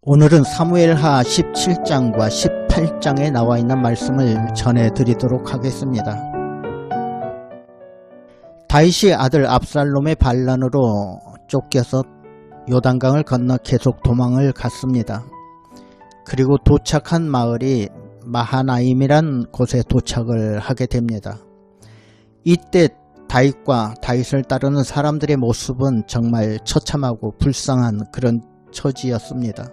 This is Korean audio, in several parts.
오늘은 사무엘하 17장과 18장에 나와 있는 말씀을 전해드리도록 하겠습니다. 다윗이 아들 압살롬의 반란으로 쫓겨서 요단강을 건너 계속 도망을 갔습니다. 그리고 도착한 마을이 마하나임이란 곳에 도착을 하게 됩니다. 이때 다윗과 다윗을 따르는 사람들의 모습은 정말 처참하고 불쌍한 그런 처지였습니다.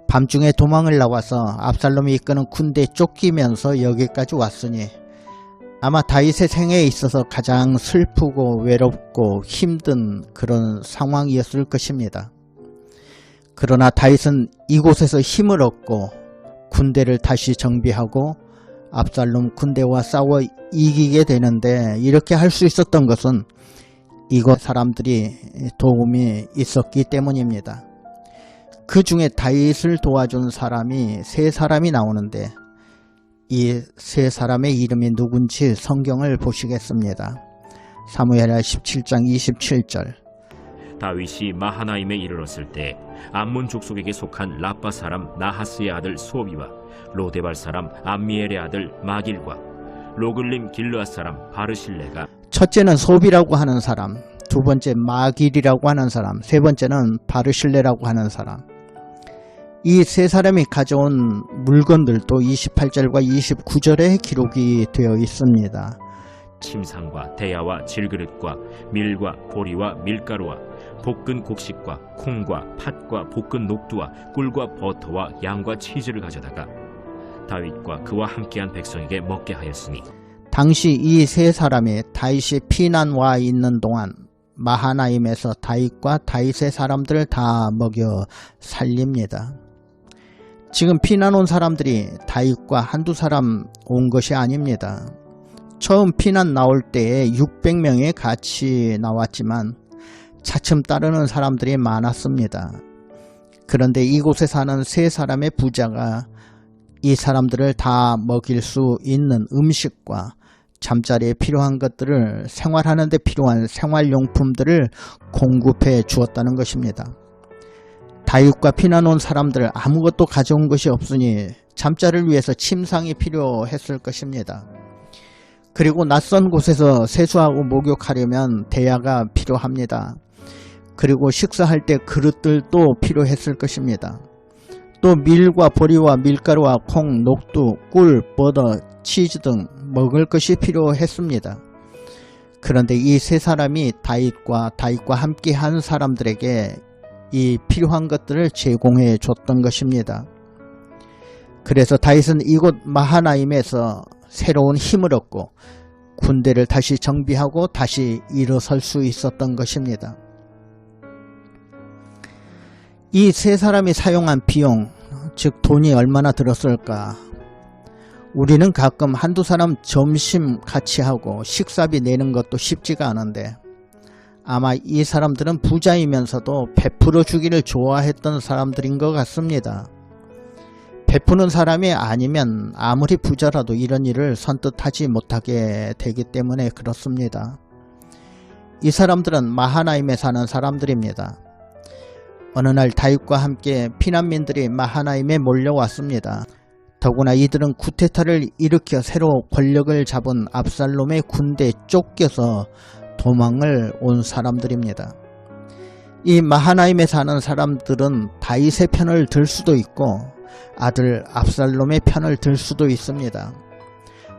밤중에 도망을 나와서 압살롬이 이끄는 군대에 쫓기면서 여기까지 왔으니 아마 다윗의 생애에 있어서 가장 슬프고 외롭고 힘든 그런 상황이었을 것입니다. 그러나 다윗은 이곳에서 힘을 얻고 군대를 다시 정비하고 압살롬 군대와 싸워 이기게 되는데, 이렇게 할 수 있었던 것은 이곳 사람들이 도움이 있었기 때문입니다. 그 중에 다윗을 도와준 사람이 세 사람이 나오는데, 이 세 사람의 이름이 누군지 성경을 보시겠습니다. 사무엘하 17장 27절. 다윗이 마하나임에 이르렀을 때 암몬 족속에게 속한 라빠 사람 나하스의 아들 소비와 로데발 사람 암미엘의 아들 마길과 로글림 길르앗 사람 바르실레가, 첫째는 소비라고 하는 사람, 두 번째 마길이라고 하는 사람, 세 번째는 바르실레라고 하는 사람, 이 세 사람이 가져온 물건들도 28절과 29절에 기록이 되어 있습니다. 침상과 대야와 질그릇과 밀과 보리와 밀가루와 볶은 곡식과 콩과 팥과 볶은 녹두와 꿀과 버터와 양과 치즈를 가져다가 다윗과 그와 함께한 백성에게 먹게 하였으니, 당시 이 세 사람이 다윗이 피난 와 있는 동안 마하나임에서 다윗과 다윗의 사람들을 다 먹여 살립니다. 지금 피난 온 사람들이 다윗과 한두 사람 온 것이 아닙니다. 처음 피난 나올 때에 600명이 같이 나왔지만 차츰 따르는 사람들이 많았습니다. 그런데 이곳에 사는 세 사람의 부자가 이 사람들을 다 먹일 수 있는 음식과 잠자리에 필요한 것들을, 생활하는 데 필요한 생활용품들을 공급해 주었다는 것입니다. 다윗과 피난 온 사람들 아무것도 가져온 것이 없으니 잠자를 위해서 침상이 필요했을 것입니다. 그리고 낯선 곳에서 세수하고 목욕하려면 대야가 필요합니다. 그리고 식사할 때 그릇들도 필요했을 것입니다. 또 밀과 보리와 밀가루와 콩, 녹두, 꿀, 버터, 치즈 등 먹을 것이 필요했습니다. 그런데 이 세 사람이 다윗과 함께 한 사람들에게 이 필요한 것들을 제공해 줬던 것입니다. 그래서 다윗은 이곳 마하나임에서 새로운 힘을 얻고 군대를 다시 정비하고 다시 일어설 수 있었던 것입니다. 이 세 사람이 사용한 비용, 즉 돈이 얼마나 들었을까? 우리는 가끔 한두 사람 점심 같이 하고 식사비 내는 것도 쉽지가 않은데, 아마 이 사람들은 부자이면서도 베풀어 주기를 좋아했던 사람들인 것 같습니다. 베푸는 사람이 아니면 아무리 부자라도 이런 일을 선뜻 하지 못하게 되기 때문에 그렇습니다. 이 사람들은 마하나임에 사는 사람들입니다. 어느 날 다윗과 함께 피난민들이 마하나임에 몰려왔습니다. 더구나 이들은 쿠데타를 일으켜 새로 권력을 잡은 압살롬의 군대에 쫓겨서 도망을 온 사람들입니다. 이 마하나임에 사는 사람들은 다윗의 편을 들 수도 있고 아들 압살롬의 편을 들 수도 있습니다.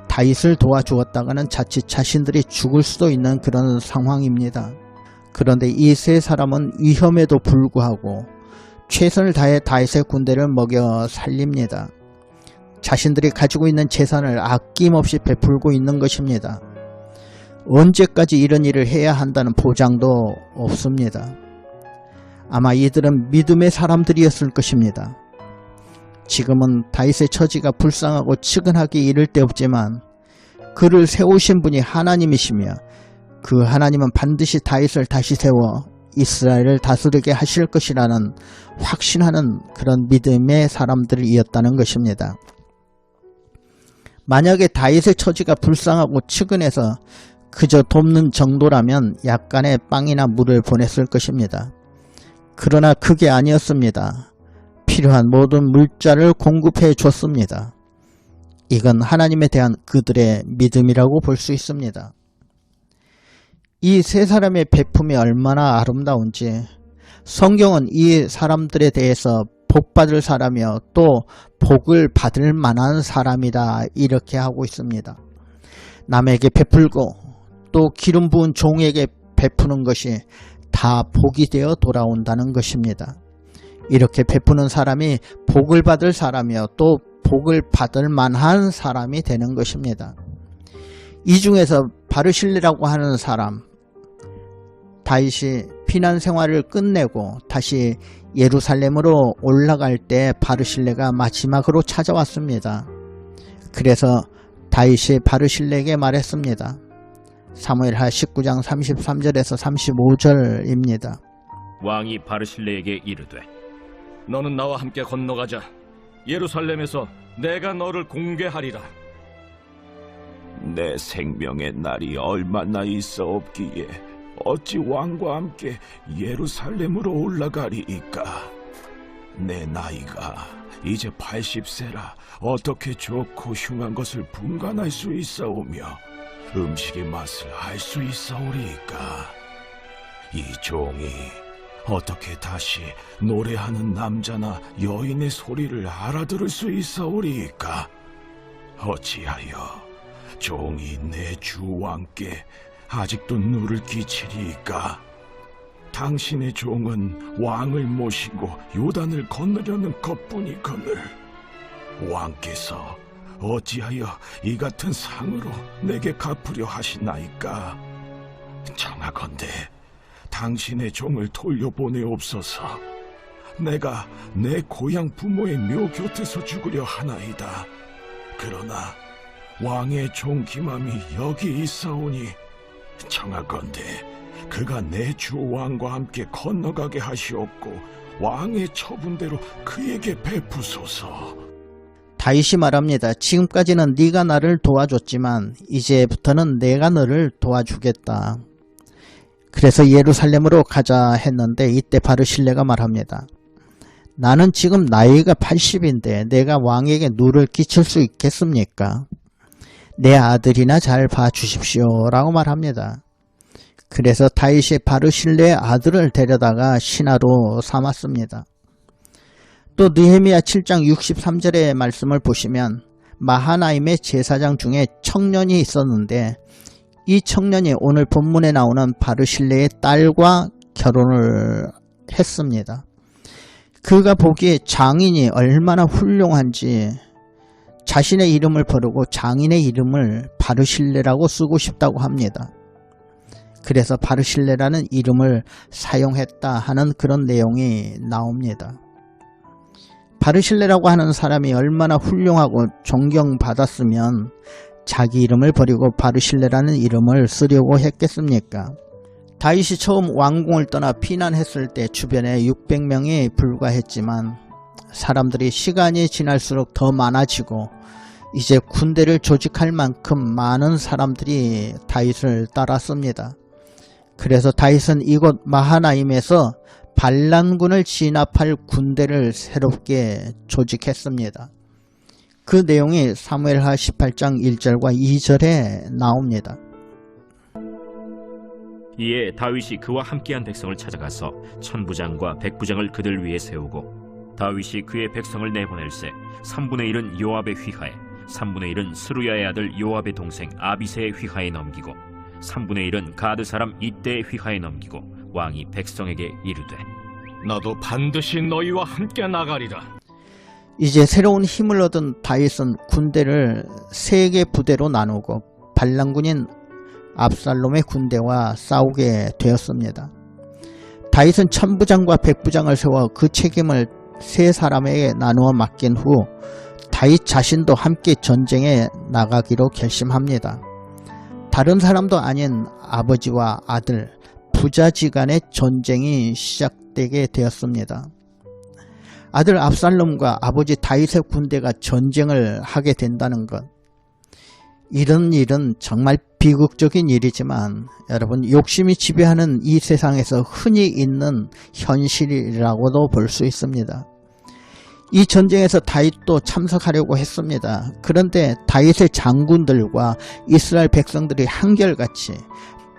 다윗을 도와주었다가는 자칫 자신들이 죽을 수도 있는 그런 상황입니다. 그런데 이 세 사람은 위험에도 불구하고 최선을 다해 다윗의 군대를 먹여 살립니다. 자신들이 가지고 있는 재산을 아낌없이 베풀고 있는 것입니다. 언제까지 이런 일을 해야 한다는 보장도 없습니다. 아마 이들은 믿음의 사람들이었을 것입니다. 지금은 다윗의 처지가 불쌍하고 측은하기 이를 데 없지만 그를 세우신 분이 하나님이시며 그 하나님은 반드시 다윗을 다시 세워 이스라엘을 다스리게 하실 것이라는 확신하는 그런 믿음의 사람들이었다는 것입니다. 만약에 다윗의 처지가 불쌍하고 측은해서 그저 돕는 정도라면 약간의 빵이나 물을 보냈을 것입니다. 그러나 그게 아니었습니다. 필요한 모든 물자를 공급해 줬습니다. 이건 하나님에 대한 그들의 믿음이라고 볼 수 있습니다. 이 세 사람의 베품이 얼마나 아름다운지 성경은 이 사람들에 대해서 복받을 사람이요 또 복을 받을 만한 사람이다 이렇게 하고 있습니다. 남에게 베풀고 또 기름 부은 종에게 베푸는 것이 다 복이 되어 돌아온다는 것입니다. 이렇게 베푸는 사람이 복을 받을 사람이요 또 복을 받을 만한 사람이 되는 것입니다. 이 중에서 바르실레라고 하는 사람, 다윗이 피난 생활을 끝내고 다시 예루살렘으로 올라갈 때 바르실레가 마지막으로 찾아왔습니다. 그래서 다윗이 바르실레에게 말했습니다. 사무엘하 19장 33절에서 35절입니다. 왕이 바르실레에게 이르되 너는 나와 함께 건너가자. 예루살렘에서 내가 너를 공개하리라. 내 생명의 날이 얼마나 있어 없기에 어찌 왕과 함께 예루살렘으로 올라가리이까. 내 나이가 이제 80세라 어떻게 좋고 흉한 것을 분간할 수 있사오며 음식의 맛을 알 수 있사오리이까. 이 종이 어떻게 다시 노래하는 남자나 여인의 소리를 알아들을 수 있사오리이까. 어찌하여 종이 내 주 왕께 아직도 누를 끼치리이까. 당신의 종은 왕을 모시고 요단을 건너려는 것뿐이거늘 왕께서 어찌하여 이 같은 상으로 내게 갚으려 하시나이까. 청하건대 당신의 종을 돌려보내옵소서. 내가 내 고향 부모의 묘 곁에서 죽으려 하나이다. 그러나 왕의 종 기맘이 여기 있사오니 청하건대 그가 내 주 왕과 함께 건너가게 하시옵고 왕의 처분대로 그에게 베푸소서. 다윗이 말합니다. 지금까지는 네가 나를 도와줬지만 이제부터는 내가 너를 도와주겠다. 그래서 예루살렘으로 가자 했는데 이때 바르실레가 말합니다. 나는 지금 나이가 80인데 내가 왕에게 누를 끼칠 수 있겠습니까? 내 아들이나 잘 봐주십시오 라고 말합니다. 그래서 다윗이 바르실레의 아들을 데려다가 신하로 삼았습니다. 또 느헤미야 7장 63절의 말씀을 보시면 마하나임의 제사장 중에 청년이 있었는데 이 청년이 오늘 본문에 나오는 바르실레의 딸과 결혼을 했습니다. 그가 보기에 장인이 얼마나 훌륭한지 자신의 이름을 버리고 장인의 이름을 바르실레라고 쓰고 싶다고 합니다. 그래서 바르실레라는 이름을 사용했다 하는 그런 내용이 나옵니다. 바르실레라고 하는 사람이 얼마나 훌륭하고 존경받았으면 자기 이름을 버리고 바르실레라는 이름을 쓰려고 했겠습니까? 다윗이 처음 왕궁을 떠나 피난했을 때 주변에 600명이 불과했지만 사람들이 시간이 지날수록 더 많아지고 이제 군대를 조직할 만큼 많은 사람들이 다윗을 따랐습니다. 그래서 다윗은 이곳 마하나임에서 반란군을 진압할 군대를 새롭게 조직했습니다. 그 내용이 사무엘하 18장 1절과 2절에 나옵니다. 이에 다윗이 그와 함께한 백성을 찾아가서 천부장과 백부장을 그들 위에 세우고 다윗이 그의 백성을 내보낼세 3분의 1은 요압의 휘하에 3분의 1은 스루야의 아들 요압의 동생 아비새의 휘하에 넘기고 3분의 1은 가드 사람 이때의 휘하에 넘기고 왕이 백성에게 이르되 나도 반드시 너희와 함께 나가리라. 이제 새로운 힘을 얻은 다윗은 군대를 3개 부대로 나누고 반란군인 압살롬의 군대와 싸우게 되었습니다. 다윗은 천부장과 백부장을 세워 그 책임을 3사람에게 나누어 맡긴 후 다윗 자신도 함께 전쟁에 나가기로 결심합니다. 다른 사람도 아닌 아버지와 아들, 부자지간의 전쟁이 시작되게 되었습니다. 아들 압살롬과 아버지 다윗의 군대가 전쟁을 하게 된다는 것, 이런 일은 정말 비극적인 일이지만 여러분, 욕심이 지배하는 이 세상에서 흔히 있는 현실이라고도 볼 수 있습니다. 이 전쟁에서 다윗도 참석하려고 했습니다. 그런데 다윗의 장군들과 이스라엘 백성들이 한결같이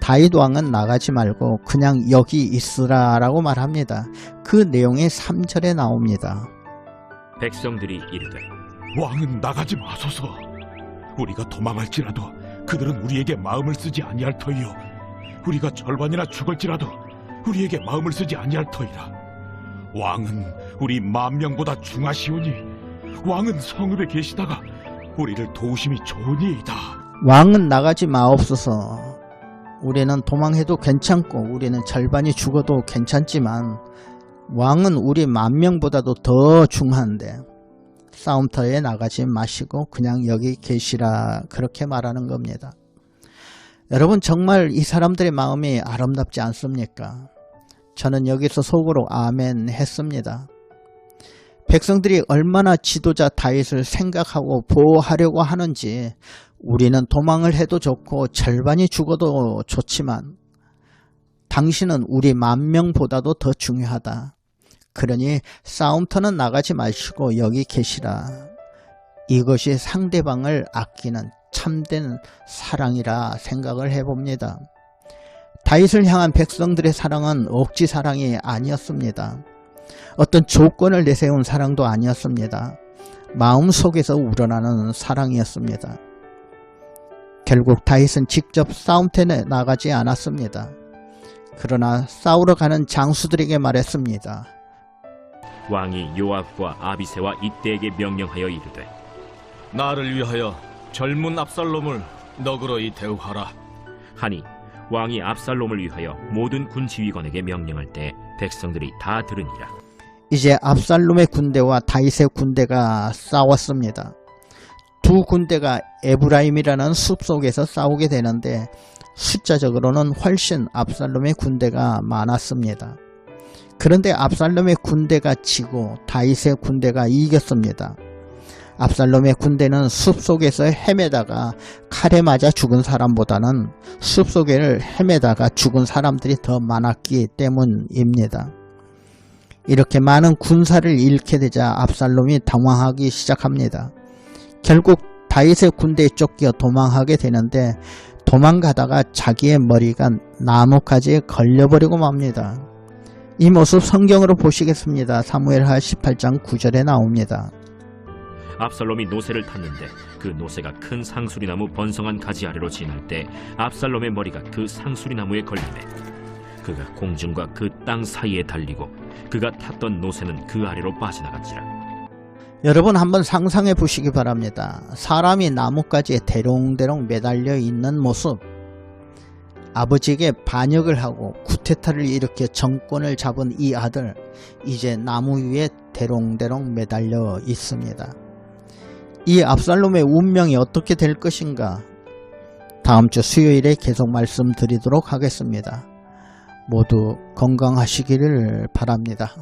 다윗 왕은 나가지 말고 그냥 여기 있으라 라고 말합니다. 그 내용이 3절에 나옵니다. 백성들이 이르되 왕은 나가지 마소서. 우리가 도망할지라도 그들은 우리에게 마음을 쓰지 아니할 터이요, 우리가 절반이나 죽을지라도 우리에게 마음을 쓰지 아니할 터이라. 왕은 우리 10,000명보다 중하시오니 왕은 성읍에 계시다가 우리를 도우심이 좋으니이다. 왕은 나가지 마옵소서. 우리는 도망해도 괜찮고 우리는 절반이 죽어도 괜찮지만 왕은 우리 10,000명보다도 더 중한데 싸움터에 나가지 마시고 그냥 여기 계시라, 그렇게 말하는 겁니다. 여러분, 정말 이 사람들의 마음이 아름답지 않습니까? 저는 여기서 속으로 아멘 했습니다. 백성들이 얼마나 지도자 다윗을 생각하고 보호하려고 하는지, 우리는 도망을 해도 좋고 절반이 죽어도 좋지만 당신은 우리 10,000명보다도 더 중요하다. 그러니 싸움터는 나가지 마시고 여기 계시라. 이것이 상대방을 아끼는 참된 사랑이라 생각을 해봅니다. 다윗을 향한 백성들의 사랑은 억지 사랑이 아니었습니다. 어떤 조건을 내세운 사랑도 아니었습니다. 마음속에서 우러나는 사랑이었습니다. 결국 다윗은 직접 싸움터에 나가지 않았습니다. 그러나 싸우러 가는 장수들에게 말했습니다. 왕이 요압과 아비새와 이때에게 명령하여 이르되 나를 위하여 젊은 압살롬을 너그러이 대우하라. 하니 왕이 압살롬을 위하여 모든 군 지휘관에게 명령할 때 백성들이 다 들으니라. 이제 압살롬의 군대와 다윗의 군대가 싸웠습니다. 두 군대가 에브라임이라는 숲속에서 싸우게 되는데 숫자적으로는 훨씬 압살롬의 군대가 많았습니다. 그런데 압살롬의 군대가 지고 다윗의 군대가 이겼습니다. 압살롬의 군대는 숲속에서 헤매다가 칼에 맞아 죽은 사람보다는 숲속을 헤매다가 죽은 사람들이 더 많았기 때문입니다. 이렇게 많은 군사를 잃게 되자 압살롬이 당황하기 시작합니다. 결국 다윗의 군대에 쫓겨 도망하게 되는데 도망가다가 자기의 머리가 나뭇가지에 걸려버리고 맙니다. 이 모습 성경으로 보시겠습니다. 사무엘하 18장 9절에 나옵니다. 압살롬이 노새를 탔는데 그 노새가 큰 상수리나무 번성한 가지 아래로 지날 때 압살롬의 머리가 그 상수리나무에 걸리매 그가 공중과 그 땅 사이에 달리고 그가 탔던 노새는 그 아래로 빠져나간지라. 여러분, 한번 상상해 보시기 바랍니다. 사람이 나뭇가지에 대롱대롱 매달려 있는 모습, 아버지에게 반역을 하고 쿠데타를 일으켜 정권을 잡은 이 아들, 이제 나무 위에 대롱대롱 매달려 있습니다. 이 압살롬의 운명이 어떻게 될 것인가? 다음 주 수요일에 계속 말씀드리도록 하겠습니다. 모두 건강하시기를 바랍니다.